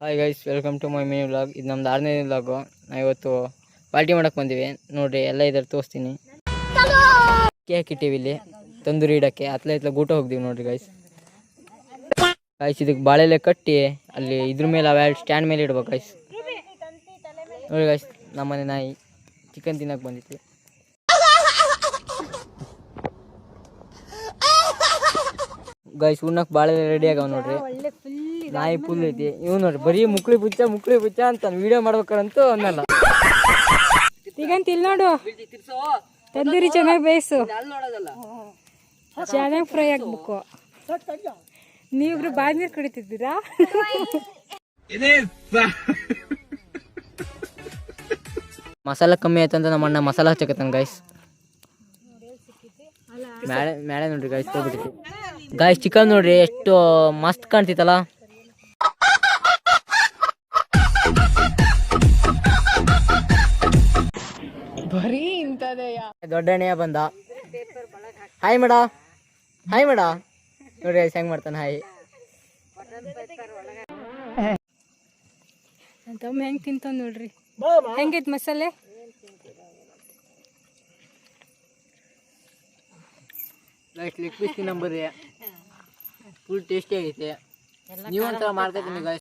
Hi guys, welcome to my mini vlog. ಇದು ನಮ್ದು 6ನೇ vlog. ನಾವು ಇವತ್ತು ಪಾರ್ಟಿ ಮಾಡಕ್ಕೆ ಬಂದಿವಿ. ನೋಡ್ರಿ, ಎಲ್ಲ ಇದ್ರ ತೋರಿಸ್ತೀನಿ. ಕೇಕ್ ಇಟ್ಟಿವಿ ಇಲ್ಲಿ ತಂದೂರಿ ಇಡಕ್ಕೆ. ಹತ್ಲ ಗೂಟ ಹೋಗ್ತೀವಿ ನೋಡ್ರಿ ಗೈಸ್. ಇದಕ್ಕೆ ಬಾಳೆಲೆ ಕಟ್ಟಿ ಅಲ್ಲಿ ಇದ್ರ ಮೇಲೆ ಅವ ಸ್ಟ್ಯಾಂಡ್ ಮೇಲೆ ಇಡ್ಬೇಕು ಗೈಸ್. ನೋಡಿ ಗೈಸ್, ನಮ್ಮನೆ ನಾಯಿ ಚಿಕನ್ ತಿನ್ನಕ್ಕೆ ಬಂದಿತ್ತು ಗೈಸ್. ಉಣ್ಣಕ್ಕೆ ಬಾಳೆ ರೆಡಿ ಆಗವ ನೋಡ್ರಿ. ನಾಯಿ ಫುಲ್ ಐತಿ. ಇವ್ ನೋಡ್ರಿ ಬರೀ ಮುಕ್ಳಿ ಬುಚ್ಚ ಅಂತ ವಿಡಿಯೋ ಮಾಡ್ಬೇಕಂತೂ ಅನ್ನಲ್ಲ. ಈಗಂತ ಇಲ್ಲಿ ನೋಡು, ತಂದೂರಿ ಚೆನ್ನಾಗಿ ಬೇಯಿಸು, ಚೆನ್ನಾಗಿ ಫ್ರೈ ಆಗ್ಬೇಕು. ನೀವಿಬ್ರು ಬಾಯಿ ನೀರು ಕುಡಿತಿದ್ದೀರಾ? ಮಸಾಲ ಕಮ್ಮಿ ಆಯ್ತು ಅಂತ ನಮ್ಮ ಅಣ್ಣ ಮಸಾಲ ಹಚ್ಚಕತ್ತಾನ ಗೈಸ್. ಮೇಳೆ ನೋಡ್ರಿ ಗೈಸ್, ಹೋಗ್ಬಿಟ್ಟಿತ್ತು ಗೈಸ್. ಚಿಕನ್ ನೋಡ್ರಿ ಎಷ್ಟು ಮಸ್ತ್ ಕಾಣ್ತಿತ್ತಲ್ಲ. ಬರೀ ಇಂಥದೇ. ದೊಡ್ಡಣ್ಣಯ್ಯ ಬಂದ. ಹಾಯ್ ಮೇಡ ನೋಡ್ರಿ ಗೈಸ್ ಹೆಂಗ್ ಮಾಡ್ತಾನೆ ಹಾಯ್. ತಮ್ಮ ಹೆಂಗ್ ತಿಂತಾವ ನೋಡ್ರಿ. ಹೆಂಗೈತ್ ಮಸಾಲೆ? ಲೆಗ್ ಪೀಸ್ ತಿನ್ನಂಬರ್ರಿ, ಫುಲ್ ಟೇಸ್ಟಿ ಆಗೈತೆ. ನೀವೊಂಥರ ಮಾಡ್ಕೊತೀನಿ ಗೈಸ್.